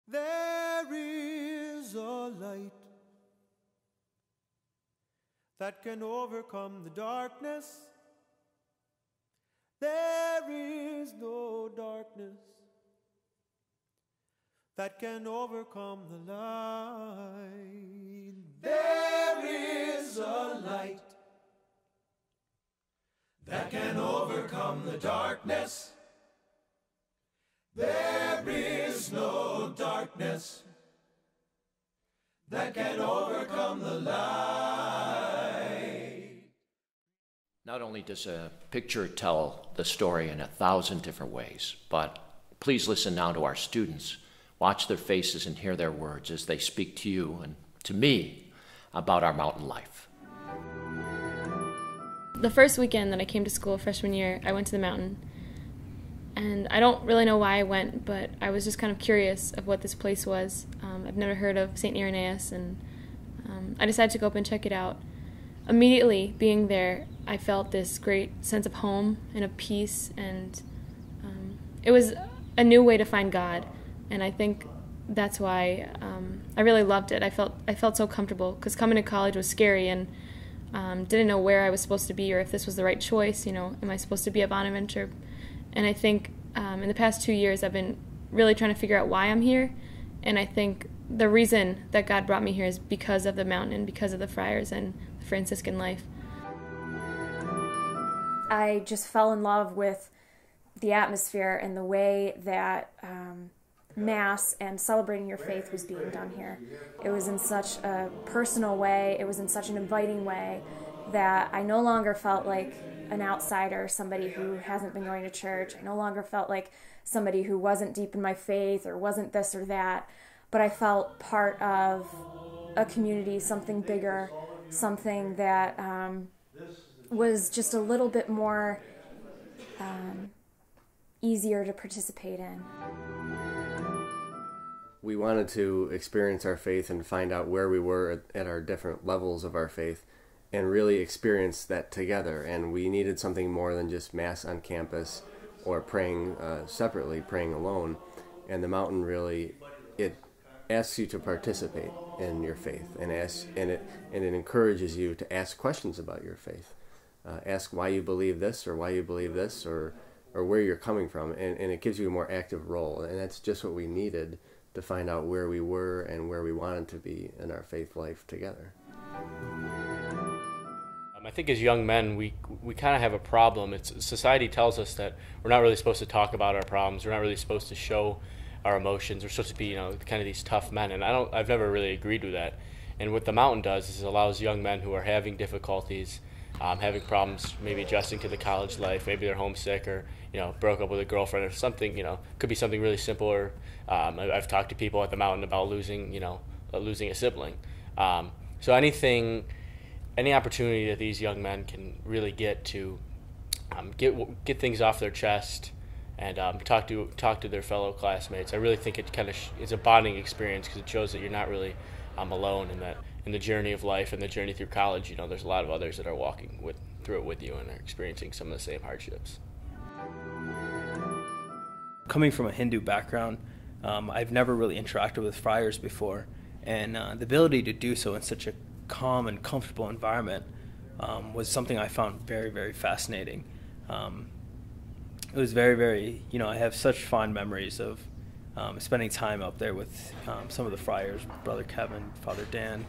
There is a light that can overcome the darkness. There is no darkness that can overcome the light. There is a light that can overcome the darkness. There is no darkness that can overcome the light. Not only does a picture tell the story in 1,000 different ways, but please listen now to our students. Watch their faces and hear their words as they speak to you and to me about our mountain life. The first weekend that I came to school freshman year, I went to the mountain. And I don't really know why I went, but I was just kind of curious of what this place was. I've never heard of St. Irenaeus, and I decided to go up and check it out. Immediately being there, I felt this great sense of home and of peace, and it was a new way to find God. And I think that's why I really loved it. I felt so comfortable, because coming to college was scary, and didn't know where I was supposed to be or if this was the right choice. You know, am I supposed to be at Bonaventure? And I think in the past 2 years, I've been really trying to figure out why I'm here. And I think the reason that God brought me here is because of the mountain and because of the friars and the Franciscan life. I just fell in love with the atmosphere and the way that Mass and celebrating your faith was being done here. It was in such a personal way, it was in such an inviting way, that I no longer felt like an outsider, somebody who hasn't been going to church. I no longer felt like somebody who wasn't deep in my faith or wasn't this or that, but I felt part of a community, something bigger, something that was just a little bit more easier to participate in. We wanted to experience our faith and find out where we were at our different levels of our faith, and really experience that together. And we needed something more than just Mass on campus or praying separately, praying alone. And the mountain really, it asks you to participate in your faith, and it encourages you to ask questions about your faith. Ask why you believe this, or why you believe this, or where you're coming from, and it gives you a more active role. And that's just what we needed to find out where we were and where we wanted to be in our faith life together. I think as young men, we kind of have a problem. Society tells us that we're not really supposed to talk about our problems. We're not really supposed to show our emotions. We're supposed to be, kind of these tough men. And I've never really agreed with that. And what the mountain does is it allows young men who are having difficulties, having problems, maybe adjusting to the college life, maybe they're homesick or broke up with a girlfriend or something. Could be something really simple. Or I've talked to people at the mountain about losing a sibling. So any opportunity that these young men can really get to get things off their chest and talk to their fellow classmates, I really think it kind of is a bonding experience, because it shows that you're not really alone, and that in the journey of life and the journey through college, there's a lot of others that are walking through it with you and are experiencing some of the same hardships. Coming from a Hindu background, I've never really interacted with friars before, and the ability to do so in such a calm and comfortable environment was something I found very, very fascinating. It was very, very, I have such fond memories of spending time up there with some of the friars, Brother Kevin, Father Dan,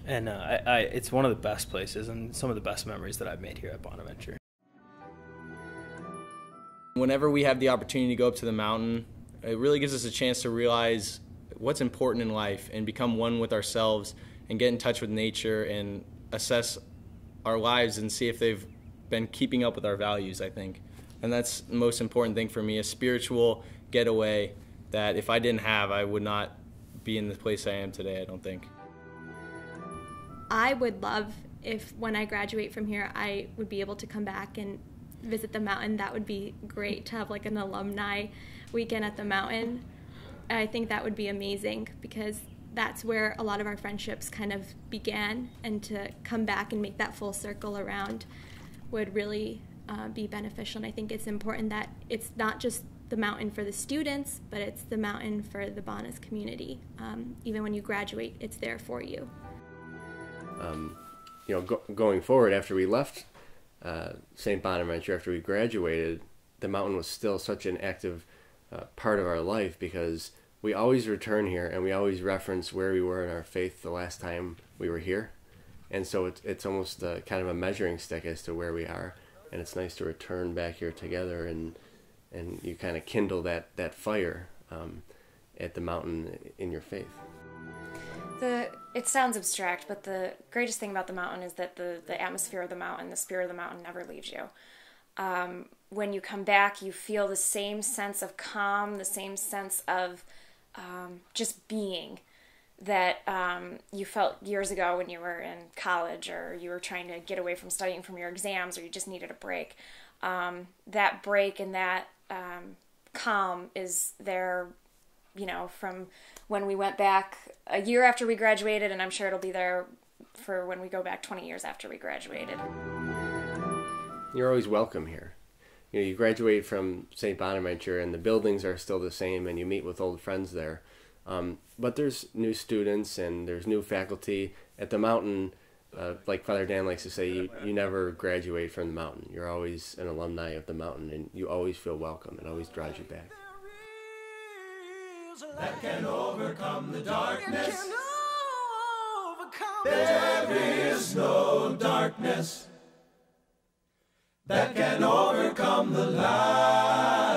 and it's one of the best places and some of the best memories that I've made here at Bonaventure. Whenever we have the opportunity to go up to the mountain, it really gives us a chance to realize what's important in life and become one with ourselves and get in touch with nature and assess our lives and see if they've been keeping up with our values, I think. And that's the most important thing for me, a spiritual getaway that if I didn't have, I would not be in the place I am today, I don't think. I would love if when I graduate from here, I would be able to come back and visit the mountain. That would be great to have like an alumni weekend at the mountain. I think that would be amazing, because that's where a lot of our friendships kind of began, and to come back and make that full circle around would really be beneficial. And I think it's important that it's not just the mountain for the students, but it's the mountain for the Bonus community. Even when you graduate, it's there for you. Going forward, after we left St. Bonaventure, after we graduated, the mountain was still such an active part of our life, because we always return here and we always reference where we were in our faith the last time we were here. And so it's almost kind of a measuring stick as to where we are. And it's nice to return back here together, and you kind of kindle that fire at the mountain in your faith. It sounds abstract, but the greatest thing about the mountain is that the atmosphere of the mountain, the spirit of the mountain never leaves you. When you come back, you feel the same sense of calm, the same sense of just being that you felt years ago when you were in college, or you were trying to get away from studying from your exams, or you just needed a break. That break and that calm is there, from when we went back a year after we graduated, and I'm sure it'll be there for when we go back 20 years after we graduated. You're always welcome here. You graduate from St. Bonaventure and the buildings are still the same, and you meet with old friends there. But there's new students and there's new faculty. At the mountain, like Father Dan likes to say, you never graduate from the mountain. You're always an alumni of the mountain, and you always feel welcome. It always draws you back. That can overcome the darkness. There is no darkness that can overcome the light.